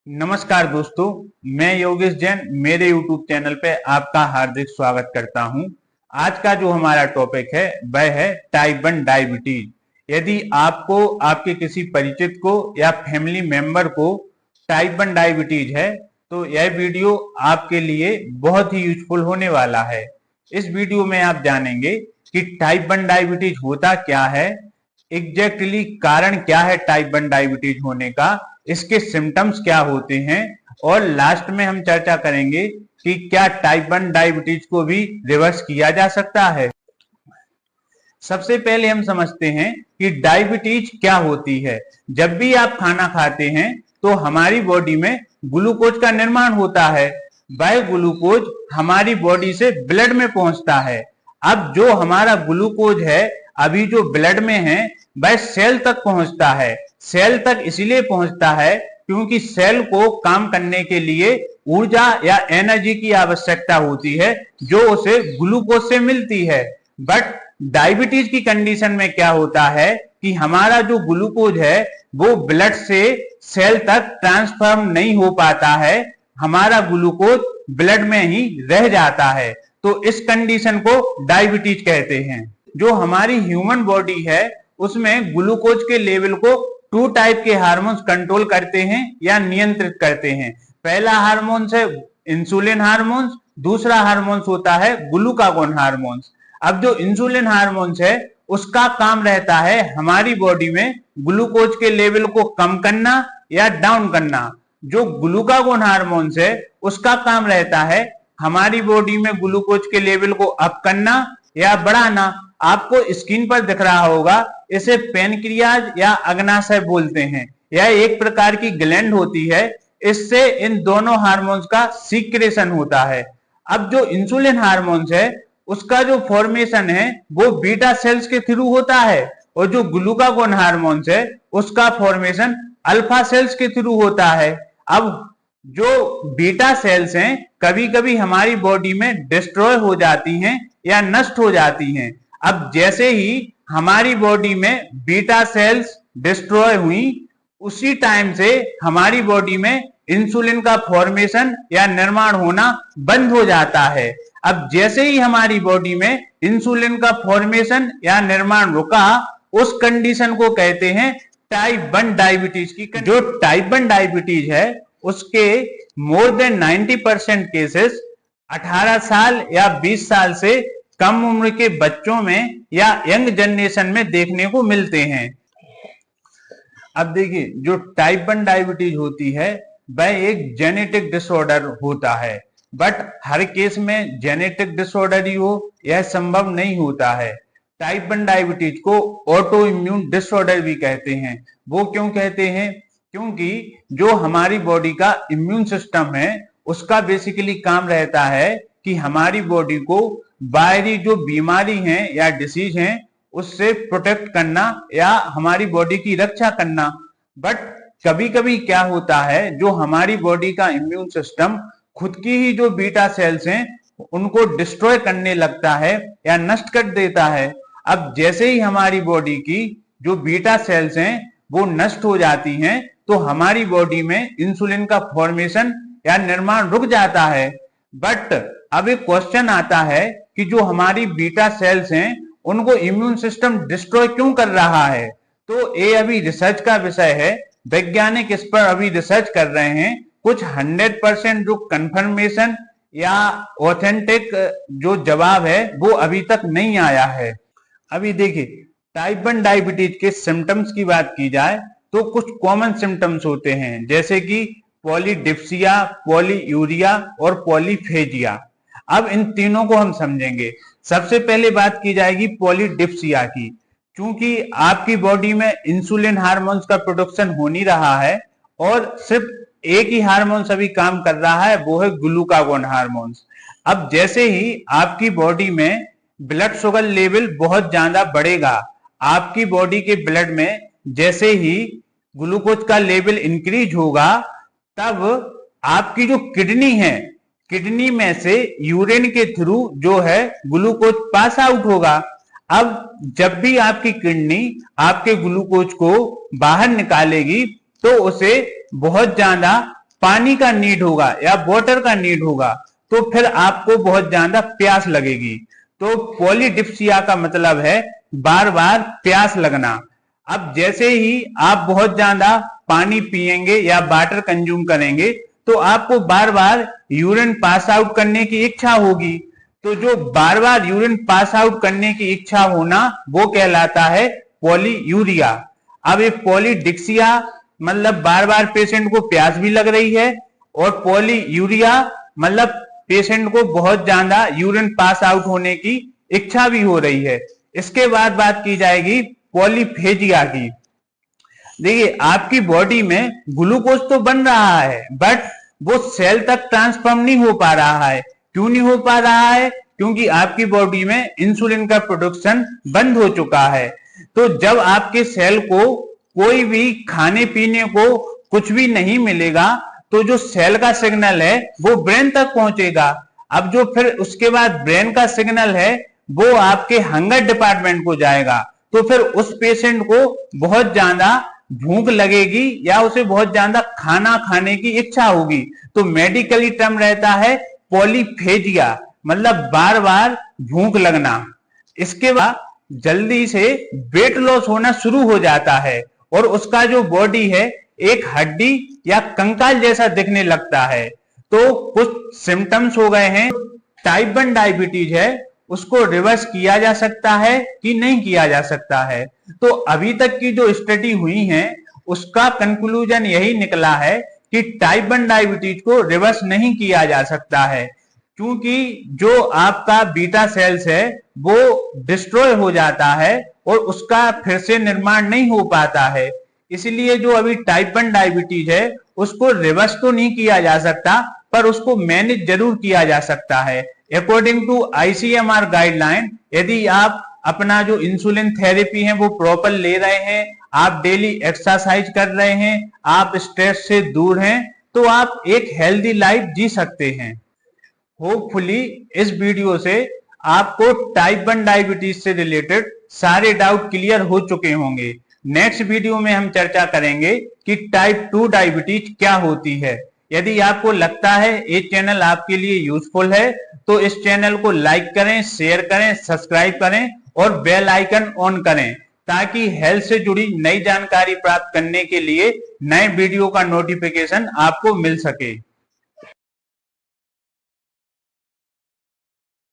नमस्कार दोस्तों, मैं योगेश जैन मेरे YouTube चैनल पे आपका हार्दिक स्वागत करता हूं। आज का जो हमारा टॉपिक है वह है टाइप 1 डायबिटीज। यदि आपको आपके किसी परिचित को या फैमिली मेंबर को टाइप 1 डायबिटीज है तो यह वीडियो आपके लिए बहुत ही यूजफुल होने वाला है। इस वीडियो में आप जानेंगे कि टाइप 1 डायबिटीज होता क्या है, एग्जैक्टली कारण क्या है टाइप 1 डायबिटीज होने का, इसके सिम्टम्स क्या होते हैं और लास्ट में हम चर्चा करेंगे कि क्या टाइप 1 डायबिटीज को भी रिवर्स किया जा सकता है। सबसे पहले हम समझते हैं कि डायबिटीज क्या होती है। जब भी आप खाना खाते हैं तो हमारी बॉडी में ग्लूकोज का निर्माण होता है। वह ग्लूकोज हमारी बॉडी से ब्लड में पहुंचता है। अब जो हमारा ग्लूकोज है अभी जो ब्लड में है वह सेल तक पहुंचता है। सेल तक इसलिए पहुंचता है क्योंकि सेल को काम करने के लिए ऊर्जा या एनर्जी की आवश्यकता होती है जो उसे ग्लूकोज से मिलती है। बट डायबिटीज की कंडीशन में क्या होता है कि हमारा जो ग्लूकोज है वो ब्लड से सेल तक ट्रांसफॉर्म नहीं हो पाता है, हमारा ग्लूकोज ब्लड में ही रह जाता है। तो इस कंडीशन को डायबिटीज कहते हैं। जो हमारी ह्यूमन बॉडी है उसमें ग्लूकोज के लेवल को 2 टाइप के हार्मोन्स कंट्रोल करते हैं या नियंत्रित करते हैं। पहला हार्मोन है इंसुलिन हार्मोन्स, दूसरा हार्मोन्स होता है ग्लूकागोन हार्मोन्स। अब जो इंसुलिन हार्मोन्स है उसका काम रहता है हमारी बॉडी में ग्लूकोज के लेवल को कम करना या डाउन करना। जो ग्लूकागोन हार्मोन्स है उसका काम रहता है हमारी बॉडी में ग्लूकोज के लेवल को अप करना या बढ़ाना। आपको स्क्रीन पर दिख रहा होगा, इसे पेनक्रियाज या अग्नाशय बोलते हैं। यह एक प्रकार की ग्लैंड होती है, इससे इन दोनों हार्मोन्स का सीक्रेशन होता है। अब जो इंसुलिन हार्मोन्स है उसका जो फॉर्मेशन है वो बीटा सेल्स के थ्रू होता है और जो ग्लूकागोन हार्मोन्स है उसका फॉर्मेशन अल्फा सेल्स के थ्रू होता है। अब जो बीटा सेल्स हैं कभी कभी हमारी बॉडी में डिस्ट्रॉय हो जाती हैं या नष्ट हो जाती हैं। अब जैसे ही हमारी बॉडी में बीटा सेल्स डिस्ट्रॉय हुई उसी टाइम से हमारी बॉडी में इंसुलिन का फॉर्मेशन या निर्माण होना बंद हो जाता है। अब जैसे ही हमारी बॉडी में इंसुलिन का फॉर्मेशन या निर्माण रुका उस कंडीशन को कहते हैं टाइप 1 डायबिटीज की। जो टाइप 1 डायबिटीज है उसके मोर देन 90% केसेस 18 साल या 20 साल से कम उम्र के बच्चों में या यंग जनरेशन में देखने को मिलते हैं। अब देखिए, जो टाइप 1 डायबिटीज होती है वह एक जेनेटिक डिसऑर्डर होता है, बट हर केस में जेनेटिक डिसऑर्डर ही हो यह संभव नहीं होता है। टाइप 1 डायबिटीज को ऑटो इम्यून डिसऑर्डर भी कहते हैं। वो क्यों कहते हैं? क्योंकि जो हमारी बॉडी का इम्यून सिस्टम है उसका बेसिकली काम रहता है कि हमारी बॉडी को बाहरी जो बीमारी है या डिसीज है उससे प्रोटेक्ट करना या हमारी बॉडी की रक्षा करना। बट कभी कभी क्या होता है, जो हमारी बॉडी का इम्यून सिस्टम खुद की ही जो बीटा सेल्स हैं उनको डिस्ट्रॉय करने लगता है या नष्ट कर देता है। अब जैसे ही हमारी बॉडी की जो बीटा सेल्स हैं वो नष्ट हो जाती हैं तो हमारी बॉडी में इंसुलिन का फॉर्मेशन या निर्माण रुक जाता है। बट अब एक क्वेश्चन आता है कि जो हमारी बीटा सेल्स हैं उनको इम्यून सिस्टम डिस्ट्रॉय क्यों कर रहा है? तो ये अभी रिसर्च का विषय है। वैज्ञानिक इस पर अभी रिसर्च कर रहे हैं। कुछ 100% जो कंफर्मेशन या ऑथेंटिक जो जवाब है वो अभी तक नहीं आया है। अभी देखिए, टाइप 1 डायबिटीज के सिम्टम्स की बात की जाए तो कुछ कॉमन सिम्टम्स होते हैं जैसे कि पॉलीडिप्सिया, पॉलीयूरिया और पॉलीफेजिया। अब इन तीनों को हम समझेंगे। सबसे पहले बात की जाएगी पॉलीडिप्सिया की। क्योंकि आपकी बॉडी में इंसुलिन हार्मोन्स का प्रोडक्शन हो नहीं रहा है और सिर्फ एक ही हार्मोन्स अभी काम कर रहा है, वो है ग्लूकागोन हार्मोन्स। अब जैसे ही आपकी बॉडी में ब्लड शुगर लेवल बहुत ज्यादा बढ़ेगा, आपकी बॉडी के ब्लड में जैसे ही ग्लूकोज का लेवल इंक्रीज होगा तब आपकी जो किडनी है, किडनी में से यूरिन के थ्रू जो है ग्लूकोज पास आउट होगा। अब जब भी आपकी किडनी आपके ग्लूकोज को बाहर निकालेगी तो उसे बहुत ज्यादा पानी का नीड होगा या वाटर का नीड होगा, तो फिर आपको बहुत ज्यादा प्यास लगेगी। तो पॉलीडिप्सिया का मतलब है बार बार प्यास लगना। अब जैसे ही आप बहुत ज्यादा पानी पिएंगे या वाटर कंज्यूम करेंगे तो आपको बार बार यूरिन पास आउट करने की इच्छा होगी। तो जो बार बार यूरिन पास आउट करने की इच्छा होना वो कहलाता है पॉलीयूरिया। अब ये पॉलीडिक्सिया मतलब बार बार पेशेंट को प्यास भी लग रही है, और पॉलीयूरिया मतलब पेशेंट को बहुत ज्यादा यूरिन पास आउट होने की इच्छा भी हो रही है। इसके बाद बात की जाएगी पॉलीफेजिया की। देखिए, आपकी बॉडी में ग्लूकोज तो बन रहा है बट वो सेल तक ट्रांसफॉर्म नहीं हो पा रहा है। क्यों नहीं हो पा रहा है? क्योंकि आपकी बॉडी में इंसुलिन का प्रोडक्शन बंद हो चुका है। तो जब आपके सेल को कोई भी खाने पीने को कुछ भी नहीं मिलेगा तो जो सेल का सिग्नल है वो ब्रेन तक पहुंचेगा। अब जो फिर उसके बाद ब्रेन का सिग्नल है वो आपके हंगर डिपार्टमेंट को जाएगा। तो फिर उस पेशेंट को बहुत ज्यादा भूख लगेगी या उसे बहुत ज्यादा खाना खाने की इच्छा होगी। तो मेडिकली टर्म रहता है पॉलीफेजिया, मतलब बार बार भूख लगना। इसके बाद जल्दी से वेट लॉस होना शुरू हो जाता है और उसका जो बॉडी है एक हड्डी या कंकाल जैसा दिखने लगता है। तो कुछ सिम्टम्स हो गए हैं। टाइप 1 डायबिटीज है उसको रिवर्स किया जा सकता है कि नहीं किया जा सकता है। तो अभी तक की जो स्टडी हुई है उसका कंक्लूजन यही निकला है कि टाइप 1 डायबिटीज को रिवर्स नहीं किया जा सकता है, क्योंकि जो आपका बीटा सेल्स है वो डिस्ट्रॉय हो जाता है और उसका फिर से निर्माण नहीं हो पाता है। इसलिए जो अभी टाइप 1 डायबिटीज है उसको रिवर्स तो नहीं किया जा सकता पर उसको मैनेज जरूर किया जा सकता है। अकॉर्डिंग टू ICMR गाइडलाइन, यदि आप अपना जो इंसुलिन थेरेपी है वो प्रॉपर ले रहे हैं, आप डेली एक्सरसाइज कर रहे हैं, आप स्ट्रेस से दूर हैं, तो आप एक हेल्दी लाइफ जी सकते हैं। होपफुली इस वीडियो से आपको टाइप 1 डायबिटीज से रिलेटेड सारे डाउट क्लियर हो चुके होंगे। नेक्स्ट वीडियो में हम चर्चा करेंगे कि टाइप 2 डायबिटीज क्या होती है। यदि आपको लगता है ये चैनल आपके लिए यूजफुल है तो इस चैनल को लाइक करें, शेयर करें, सब्सक्राइब करें और बेल आइकन ऑन करें, ताकि हेल्थ से जुड़ी नई जानकारी प्राप्त करने के लिए नए वीडियो का नोटिफिकेशन आपको मिल सके।